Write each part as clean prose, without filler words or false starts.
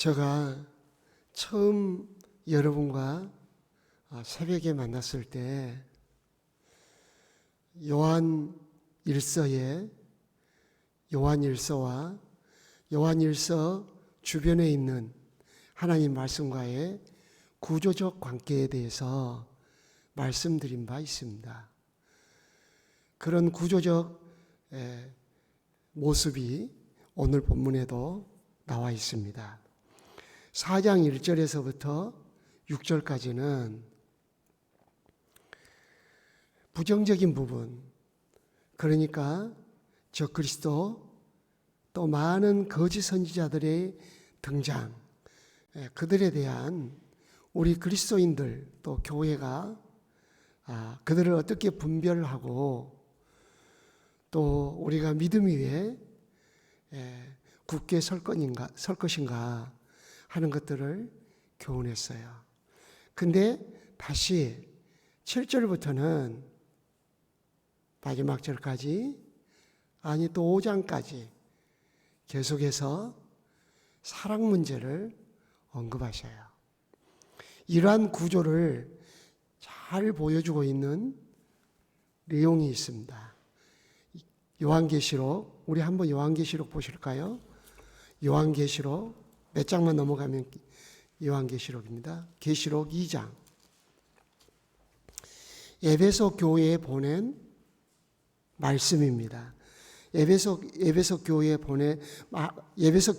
제가 처음 여러분과 새벽에 만났을 때 요한일서와 요한일서 주변에 있는 하나님 말씀과의 구조적 관계에 대해서 말씀드린 바 있습니다. 그런 구조적 모습이 오늘 본문에도 나와 있습니다. 4장 1절에서부터 6절까지는 부정적인 부분, 그러니까 적그리스도 또 많은 거짓 선지자들의 등장, 그들에 대한 우리 그리스도인들 또 교회가 그들을 어떻게 분별하고 또 우리가 믿음 위에 굳게 설 것인가 하는 것들을 교훈했어요. 근데 다시 7절부터는 마지막 절까지, 아니 또 5장까지 계속해서 사랑 문제를 언급하셔요. 이러한 구조를 잘 보여주고 있는 내용이 있습니다. 요한계시록, 우리 한번 요한계시록 보실까요? 요한계시록 몇 장만 넘어가면 요한계시록입니다. 계시록 2장. 에베소 교회에 보낸 말씀입니다. 에베소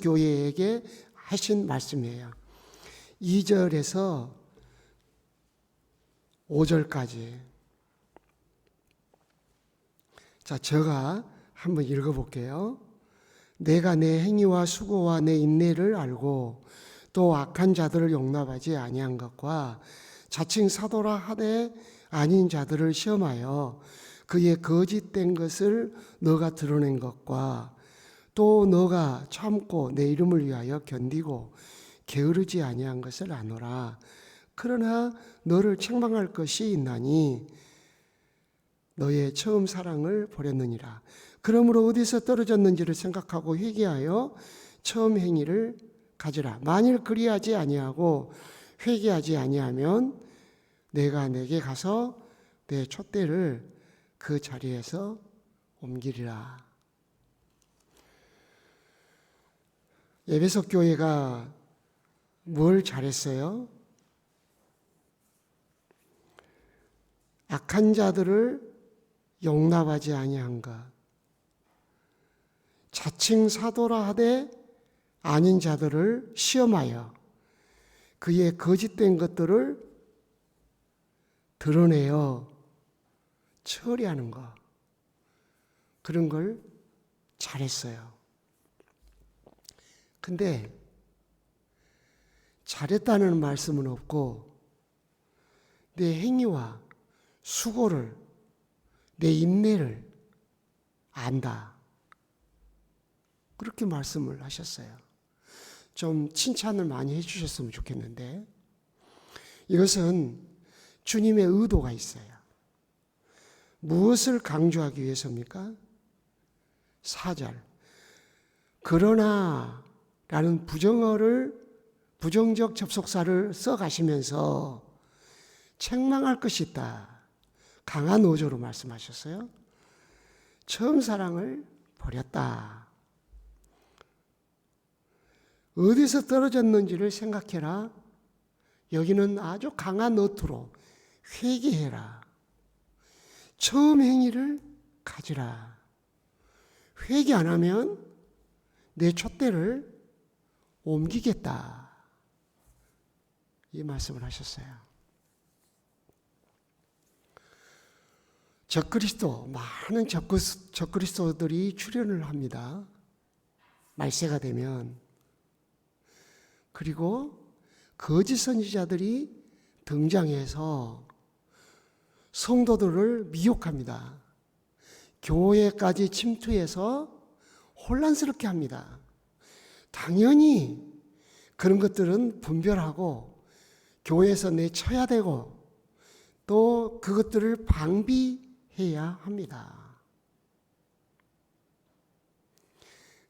교회에게 하신 말씀이에요. 2절에서 5절까지. 자, 제가 한번 읽어볼게요. 내가 내 행위와 수고와 내 인내를 알고 또 악한 자들을 용납하지 아니한 것과 자칭 사도라 하되 아닌 자들을 시험하여 그의 거짓된 것을 너가 드러낸 것과 또 너가 참고 내 이름을 위하여 견디고 게으르지 아니한 것을 아노라. 그러나 너를 책망할 것이 있나니 너의 처음 사랑을 버렸느니라. 그러므로 어디서 떨어졌는지를 생각하고 회개하여 처음 행위를 가지라. 만일 그리하지 아니하고 회개하지 아니하면 내가 내게 가서 내 촛대를 그 자리에서 옮기리라. 에베소 교회가 뭘 잘했어요? 악한 자들을 용납하지 아니한가, 자칭 사도라 하되 아닌 자들을 시험하여 그의 거짓된 것들을 드러내어 처리하는 것, 그런 걸 잘했어요. 근데 잘했다는 말씀은 없고 내 행위와 수고를, 내 인내를 안다, 그렇게 말씀을 하셨어요. 좀 칭찬을 많이 해주셨으면 좋겠는데, 이것은 주님의 의도가 있어요. 무엇을 강조하기 위해서입니까? 4절. 그러나 라는 부정적 접속사를 써가시면서 책망할 것이 있다, 강한 어조로 말씀하셨어요. 처음 사랑을 버렸다. 어디서 떨어졌는지를 생각해라. 여기는 아주 강한 어투로 회개해라. 처음 행위를 가지라. 회개 안 하면 내 촛대를 옮기겠다, 이 말씀을 하셨어요. 많은 적그리스도들이 출현을 합니다. 말세가 되면. 그리고 거짓 선지자들이 등장해서 성도들을 미혹합니다. 교회까지 침투해서 혼란스럽게 합니다. 당연히 그런 것들은 분별하고 교회에서 내쳐야 되고 또 그것들을 방비해야 합니다.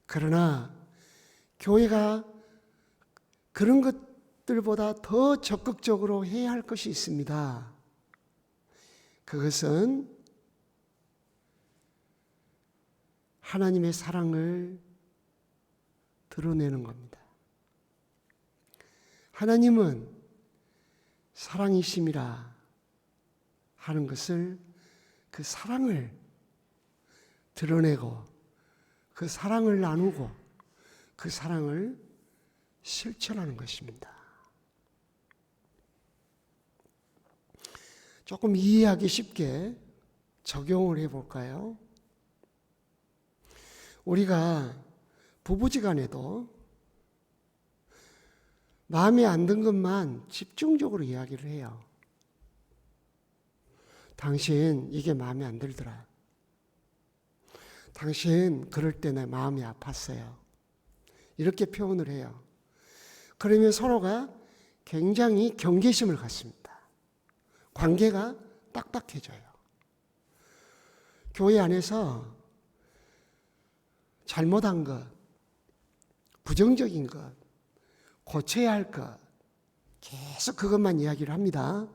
그러나 교회가 그런 것들보다 더 적극적으로 해야 할 것이 있습니다. 그것은 하나님의 사랑을 드러내는 겁니다. 하나님은 사랑이심이라 하는 것을, 그 사랑을 드러내고 그 사랑을 나누고 그 사랑을 실천하는 것입니다. 조금 이해하기 쉽게 적용을 해볼까요? 우리가 부부지간에도 마음에 안 든 것만 집중적으로 이야기를 해요. 당신 이게 마음에 안 들더라. 당신 그럴 때 내 마음이 아팠어요. 이렇게 표현을 해요. 그러면 서로가 굉장히 경계심을 갖습니다. 관계가 딱딱해져요. 교회 안에서 잘못한 것, 부정적인 것, 고쳐야 할 것, 계속 그것만 이야기를 합니다.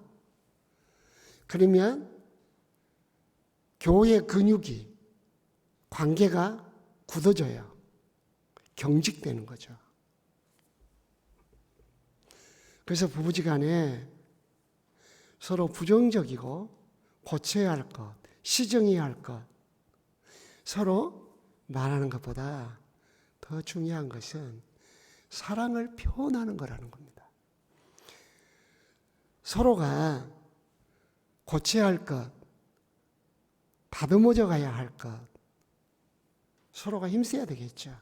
그러면 교회 근육이, 관계가 굳어져요. 경직되는 거죠. 그래서 부부지간에 서로 부정적이고 고쳐야 할 것, 시정해야 할 것, 서로 말하는 것보다 더 중요한 것은 사랑을 표현하는 거라는 겁니다. 서로가 고쳐야 할 것, 다듬어져 가야 할 것, 서로가 힘써야 되겠죠.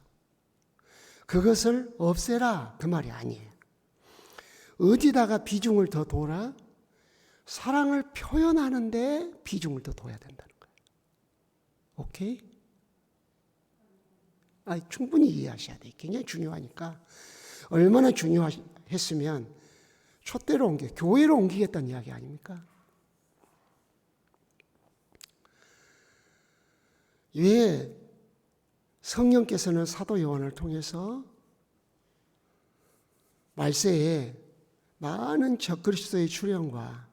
그것을 없애라, 그 말이 아니에요. 어디다가 비중을 더 둬라? 사랑을 표현하는데 비중을 더 둬야 된다는 거예요. 오케이? 충분히 이해하셔야 돼요. 굉장히 중요하니까. 얼마나 중요했으면 촛대로 교회로 옮기겠다는 이야기 아닙니까? 왜 성령께서는 사도 요한을 통해서 말세에 많은 적그리스도의 출현과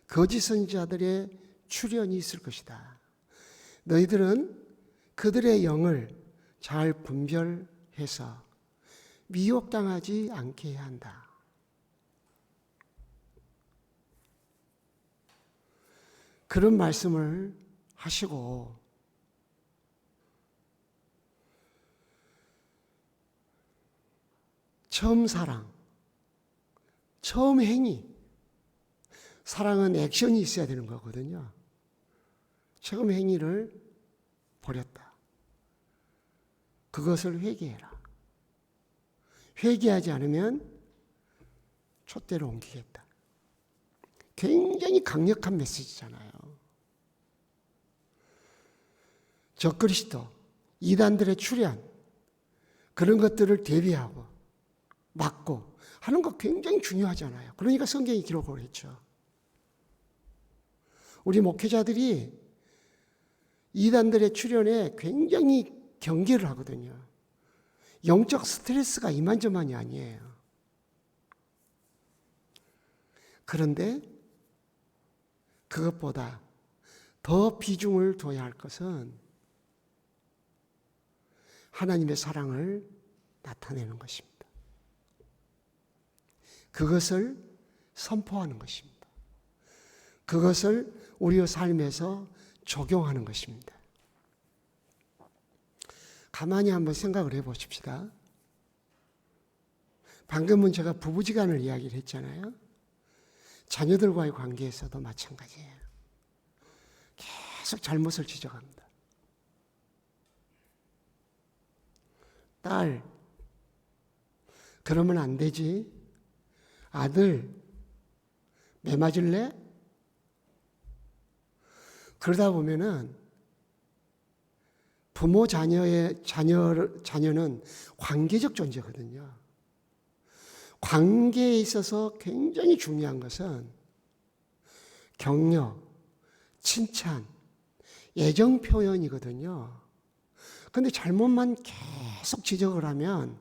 거짓 선지자들의 출현이 있을 것이다. 너희들은 그들의 영을 잘 분별해서 미혹당하지 않게 해야 한다. 그런 말씀을 하시고 처음 사랑, 처음 행위, 사랑은 액션이 있어야 되는 거거든요. 처음 행위를 버렸다. 그것을 회개해라. 회개하지 않으면 촛대로 옮기겠다. 굉장히 강력한 메시지잖아요. 적그리스도, 이단들의 출현, 그런 것들을 대비하고 막고 하는 거 굉장히 중요하잖아요. 그러니까 성경이 기록을 했죠. 우리 목회자들이 이단들의 출현에 굉장히 경계를 하거든요. 영적 스트레스가 이만저만이 아니에요. 그런데 그것보다 더 비중을 둬야 할 것은 하나님의 사랑을 나타내는 것입니다. 그것을 선포하는 것입니다. 그것을 우리의 삶에서 적용하는 것입니다. 가만히 한번 생각을 해보십시다. 방금은 제가 부부지간을 이야기를 했잖아요. 자녀들과의 관계에서도 마찬가지예요. 계속 잘못을 지적합니다. 딸, 그러면 안 되지. 아들, 매 맞을래? 그러다 보면은 부모 자녀는 관계적 존재거든요. 관계에 있어서 굉장히 중요한 것은 격려, 칭찬, 애정 표현이거든요. 그런데 잘못만 계속 지적을 하면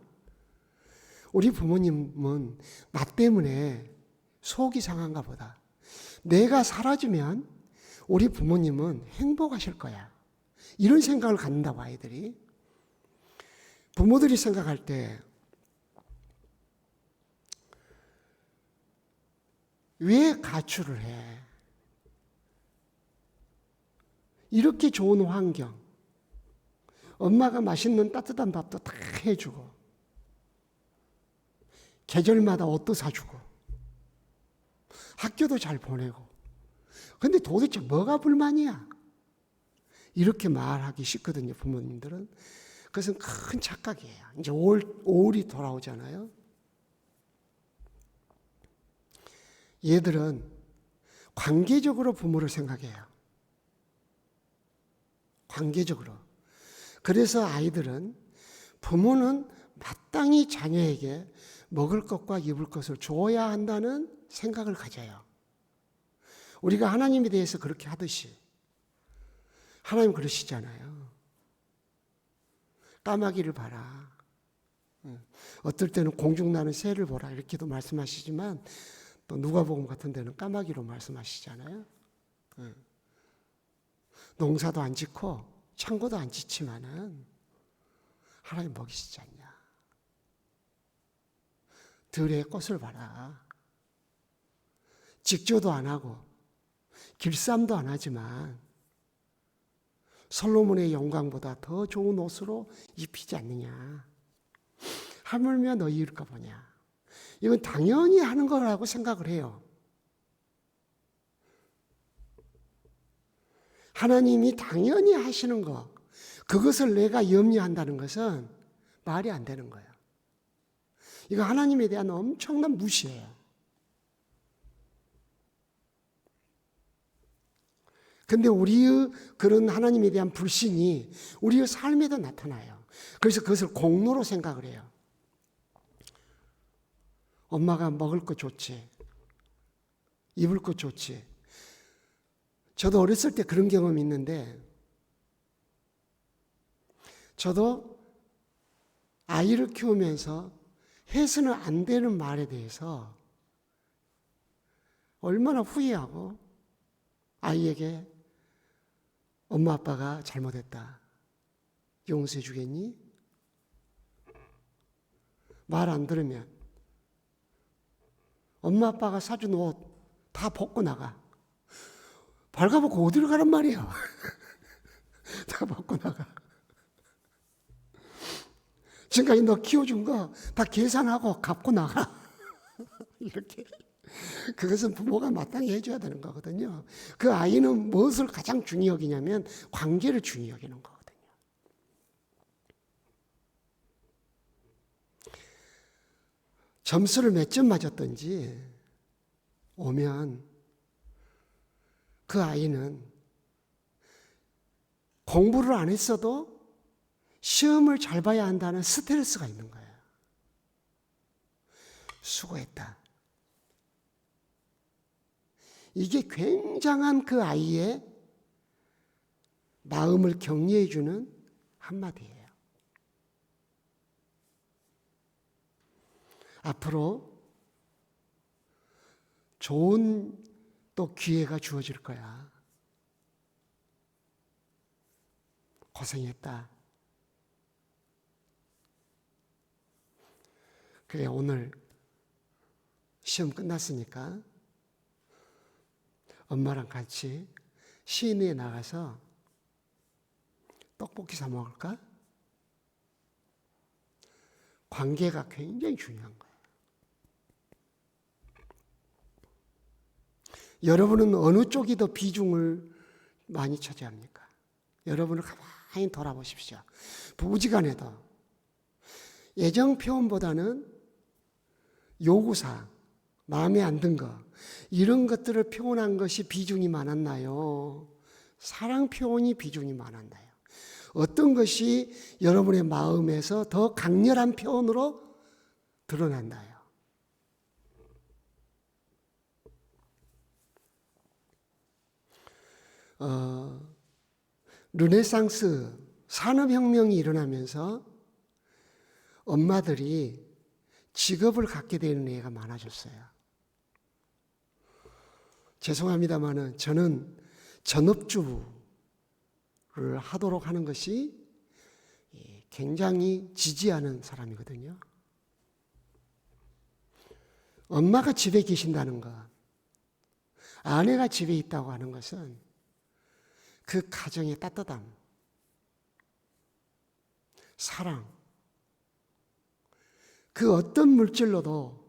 우리 부모님은 나 때문에 속이 상한가 보다. 내가 사라지면 우리 부모님은 행복하실 거야. 이런 생각을 갖는다고 아이들이. 부모들이 생각할 때 왜 가출을 해? 이렇게 좋은 환경, 엄마가 맛있는 따뜻한 밥도 다 해주고 계절마다 옷도 사주고 학교도 잘 보내고, 근데 도대체 뭐가 불만이야? 이렇게 말하기 쉽거든요, 부모님들은. 그것은 큰 착각이에요. 이제 5월이 돌아오잖아요. 얘들은 관계적으로 부모를 생각해요. 관계적으로. 그래서 아이들은 부모는 마땅히 자녀에게 먹을 것과 입을 것을 줘야 한다는 생각을 가져요. 우리가 하나님에 대해서 그렇게 하듯이 하나님 그러시잖아요. 까마귀를 봐라. 어떨 때는 공중나는 새를 보라 이렇게도 말씀하시지만 또 누가복음 같은 데는 까마귀로 말씀하시잖아요. 농사도 안 짓고 창고도 안 짓지만은 하나님 먹이시지 않냐. 들의 꽃을 봐라. 직조도 안 하고 길쌈도 안 하지만 솔로몬의 영광보다 더 좋은 옷으로 입히지 않느냐. 하물며 너희 이을까 보냐. 이건 당연히 하는 거라고 생각을 해요. 하나님이 당연히 하시는 거, 그것을 내가 염려한다는 것은 말이 안 되는 거예요. 이거 하나님에 대한 엄청난 무시예요. 근데 우리의 그런 하나님에 대한 불신이 우리의 삶에도 나타나요. 그래서 그것을 공로로 생각을 해요. 엄마가 먹을 거 좋지, 입을 거 좋지. 저도 어렸을 때 그런 경험이 있는데, 저도 아이를 키우면서 해서는 안 되는 말에 대해서 얼마나 후회하고 아이에게 엄마 아빠가 잘못했다, 용서해 주겠니? 말 안 들으면 엄마 아빠가 사준 옷 다 벗고 나가. 발가벗고 어디로 가란 말이야. 다 벗고 나가. 지금까지 너 키워준 거 다 계산하고 갚고 나가. 이렇게. 그것은 부모가 마땅히 해줘야 되는 거거든요. 그 아이는 무엇을 가장 중히 여기냐면 관계를 중히 여기는 거거든요. 점수를 몇 점 맞았든지 오면 그 아이는 공부를 안 했어도 시험을 잘 봐야 한다는 스트레스가 있는 거예요. 수고했다. 이게 굉장한 그 아이의 마음을 격려해 주는 한마디예요. 앞으로 좋은 또 기회가 주어질 거야. 고생했다. 그래, 오늘 시험 끝났으니까 엄마랑 같이 시내에 나가서 떡볶이 사 먹을까? 관계가 굉장히 중요한 거예요. 여러분은 어느 쪽이 더 비중을 많이 차지합니까? 여러분을 가만히 돌아보십시오. 부부지간에도 애정 표현보다는 요구사항, 마음에 안 든 거, 이런 것들을 표현한 것이 비중이 많았나요? 사랑 표현이 비중이 많았나요? 어떤 것이 여러분의 마음에서 더 강렬한 표현으로 드러났나요? 르네상스 산업혁명이 일어나면서 엄마들이 직업을 갖게 되는 애가 많아졌어요. 죄송합니다마는 저는 전업주부를 하도록 하는 것이 굉장히 지지하는 사람이거든요. 엄마가 집에 계신다는 것, 아내가 집에 있다고 하는 것은 그 가정의 따뜻함, 사랑, 그 어떤 물질로도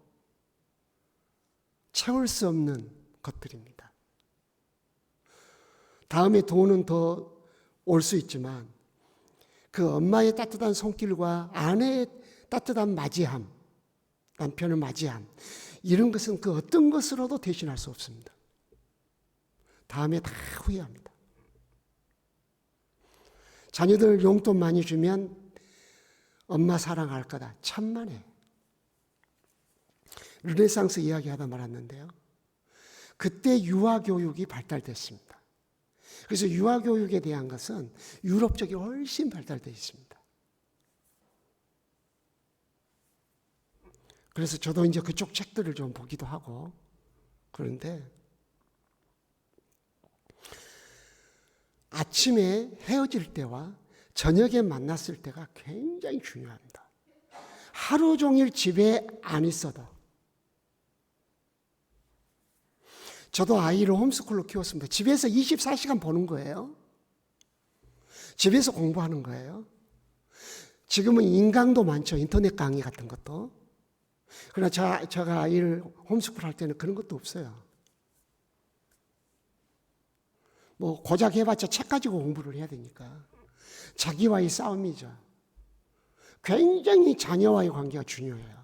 채울 수 없는 것들입니다. 다음에 돈은 더 올 수 있지만 그 엄마의 따뜻한 손길과 아내의 따뜻한 맞이함, 남편을 맞이함, 이런 것은 그 어떤 것으로도 대신할 수 없습니다. 다음에 다 후회합니다. 자녀들 용돈 많이 주면 엄마 사랑할 거다. 천만에. 르네상스 이야기하다 말았는데요. 그때 유아교육이 발달됐습니다. 그래서 유아교육에 대한 것은 유럽 쪽이 훨씬 발달되어 있습니다. 그래서 저도 이제 그쪽 책들을 좀 보기도 하고 그런데 아침에 헤어질 때와 저녁에 만났을 때가 굉장히 중요합니다. 하루 종일 집에 안 있어도 저도 아이를 홈스쿨로 키웠습니다. 집에서 24시간 보는 거예요. 집에서 공부하는 거예요. 지금은 인강도 많죠. 인터넷 강의 같은 것도. 그러나 제가 아이를 홈스쿨 할 때는 그런 것도 없어요. 뭐 고작 해봤자 책 가지고 공부를 해야 되니까. 자기와의 싸움이죠. 굉장히 자녀와의 관계가 중요해요.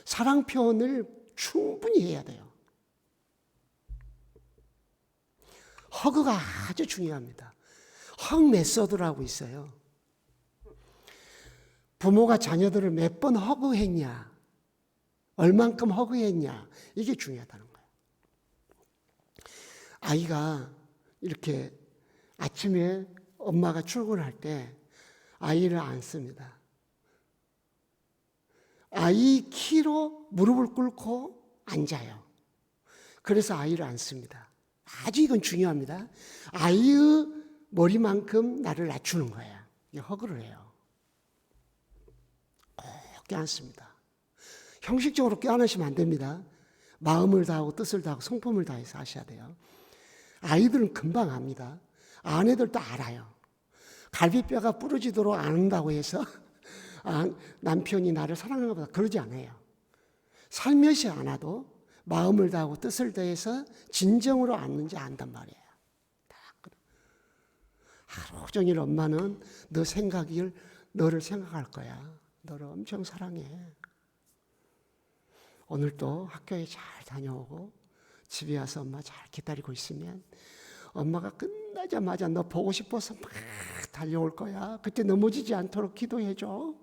사랑 표현을 충분히 해야 돼요. 허그가 아주 중요합니다. 허그 메소드라고 있어요. 부모가 자녀들을 몇 번 허그했냐, 얼만큼 허그했냐, 이게 중요하다는 거예요. 아이가 이렇게 아침에 엄마가 출근할 때 아이를 안습니다. 아이 키로 무릎을 꿇고 앉아요. 그래서 아이를 안습니다. 아주 이건 중요합니다. 아이의 머리만큼 나를 낮추는 거예요. 이게 허그를 해요. 꼭 껴안습니다. 형식적으로 껴안으시면 안 됩니다. 마음을 다하고 뜻을 다하고 성품을 다해서 하셔야 돼요. 아이들은 금방 압니다. 아내들도 알아요. 갈비뼈가 부러지도록 안다고 해서 남편이 나를 사랑하는 것보다 그러지 않아요. 살며시 안아도 마음을 다하고 뜻을 다해서 진정으로 안는지 안단 말이에요. 하루 종일 엄마는 너를 생각할 거야. 너를 엄청 사랑해. 오늘도 학교에 잘 다녀오고 집에 와서 엄마 잘 기다리고 있으면 엄마가 끝나자마자 너 보고 싶어서 막 달려올 거야. 그때 넘어지지 않도록 기도해줘.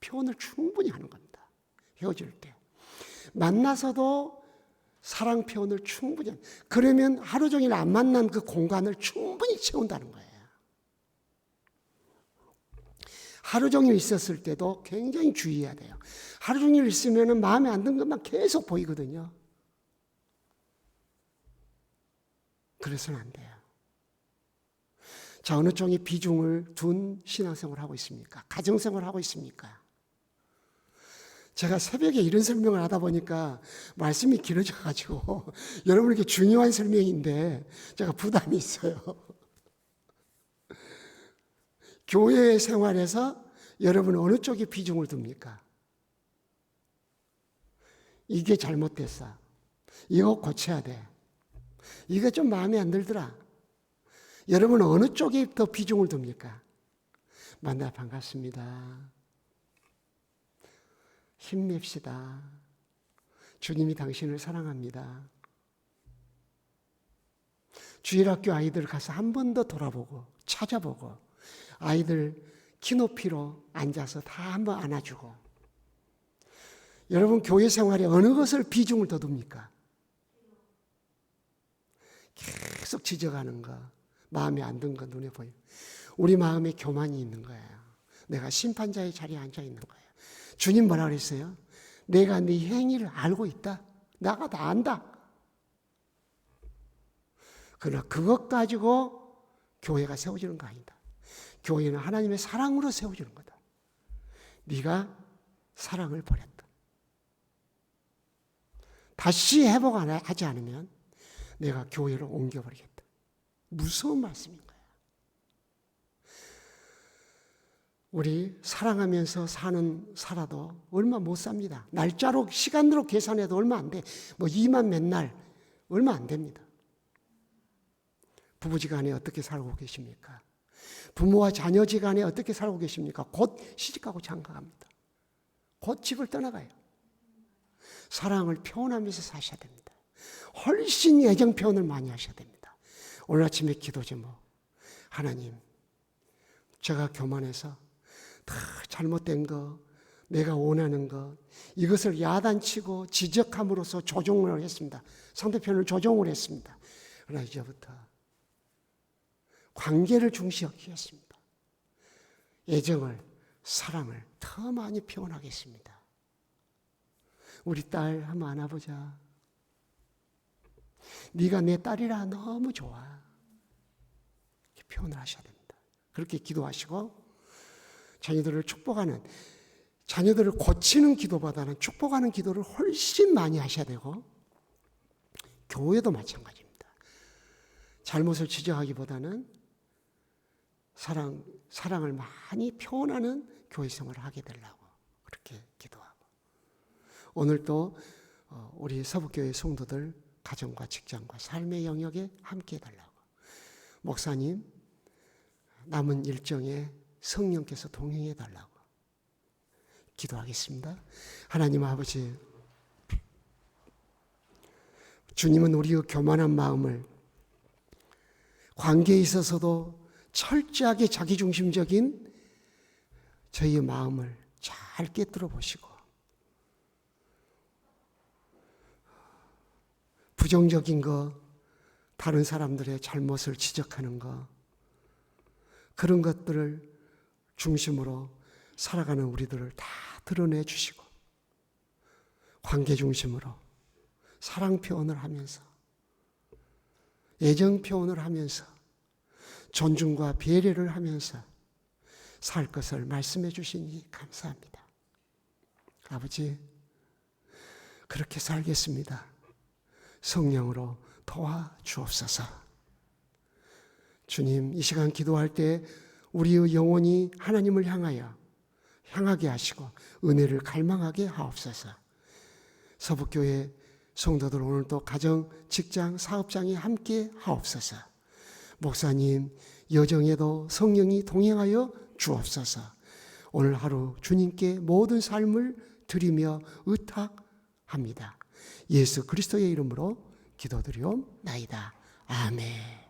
표현을 충분히 하는 겁니다. 헤어질 때. 만나서도 사랑 표현을 충분히 합니다. 그러면 하루 종일 안 만난 그 공간을 충분히 채운다는 거예요. 하루 종일 있었을 때도 굉장히 주의해야 돼요. 하루 종일 있으면 마음에 안 드는 것만 계속 보이거든요. 그래서는 안 돼요. 자, 어느 쪽에 비중을 둔 신앙생활을 하고 있습니까? 가정생활을 하고 있습니까? 제가 새벽에 이런 설명을 하다 보니까 말씀이 길어져가지고 여러분에게 중요한 설명인데 제가 부담이 있어요. 교회 생활에서 여러분은 어느 쪽에 비중을 둡니까? 이게 잘못됐어. 이거 고쳐야 돼. 이게 좀 마음에 안 들더라. 여러분은 어느 쪽에 더 비중을 둡니까? 만나 반갑습니다. 힘냅시다. 주님이 당신을 사랑합니다. 주일학교 아이들 가서 한 번 더 돌아보고 찾아보고 아이들 키높이로 앉아서 다 한 번 안아주고. 여러분 교회 생활에 어느 것을 비중을 더 둡니까? 계속 지적하는 거, 마음에 안 든 거 눈에 보여요. 우리 마음에 교만이 있는 거예요. 내가 심판자의 자리에 앉아 있는 거예요. 주님 뭐라 그랬어요? 내가 네 행위를 알고 있다. 나가 다 안다. 그러나 그것 가지고 교회가 세워지는 거 아니다. 교회는 하나님의 사랑으로 세워지는 거다. 네가 사랑을 버렸다. 다시 회복하지 않으면 내가 교회를 옮겨버리겠다. 무서운 말씀인 거야. 우리 사랑하면서 살아도 얼마 못 삽니다. 날짜로 시간으로 계산해도 얼마 안 돼. 뭐 2만 몇 날 얼마 안 됩니다. 부부지간에 어떻게 살고 계십니까? 부모와 자녀지간에 어떻게 살고 계십니까? 곧 시집가고 장가갑니다. 곧 집을 떠나가요. 사랑을 표현하면서 사셔야 됩니다. 훨씬 애정 표현을 많이 하셔야 됩니다. 오늘 아침에 기도 제목, 하나님, 제가 교만해서 다 잘못된 거, 내가 원하는 것, 이것을 야단치고 지적함으로써 조종을 했습니다. 상대편을 조종을 했습니다. 그러나 이제부터 관계를 중시하겠습니다. 애정을, 사랑을 더 많이 표현하겠습니다. 우리 딸 한번 안아보자. 네가 내 딸이라 너무 좋아. 이렇게 표현을 하셔야 됩니다. 그렇게 기도하시고 자녀들을 축복하는, 자녀들을 고치는 기도보다는 축복하는 기도를 훨씬 많이 하셔야 되고, 교회도 마찬가지입니다. 잘못을 지적하기보다는 사랑을 많이 표현하는 교회 생활을 하게 되려고 그렇게 기도하고, 오늘 또 우리 서북교회 성도들 가정과 직장과 삶의 영역에 함께 해달라고, 목사님 남은 일정에 성령께서 동행해 달라고 기도하겠습니다. 하나님 아버지, 주님은 우리의 교만한 마음을, 관계에 있어서도 철저하게 자기중심적인 저희의 마음을 잘 깨뜨려 보시고, 부정적인 거, 다른 사람들의 잘못을 지적하는 거, 그런 것들을 중심으로 살아가는 우리들을 다 드러내 주시고, 관계 중심으로 사랑 표현을 하면서, 애정 표현을 하면서, 존중과 배려를 하면서 살 것을 말씀해 주시니 감사합니다. 아버지, 그렇게 살겠습니다. 성령으로 도와주옵소서. 주님, 이 시간 기도할 때 우리의 영혼이 하나님을 향하게 하시고 은혜를 갈망하게 하옵소서. 서북교회 성도들 오늘도 가정, 직장, 사업장에 함께 하옵소서. 목사님 여정에도 성령이 동행하여 주옵소서. 오늘 하루 주님께 모든 삶을 드리며 의탁합니다. 예수 그리스도의 이름으로 기도드리옵나이다. 아멘.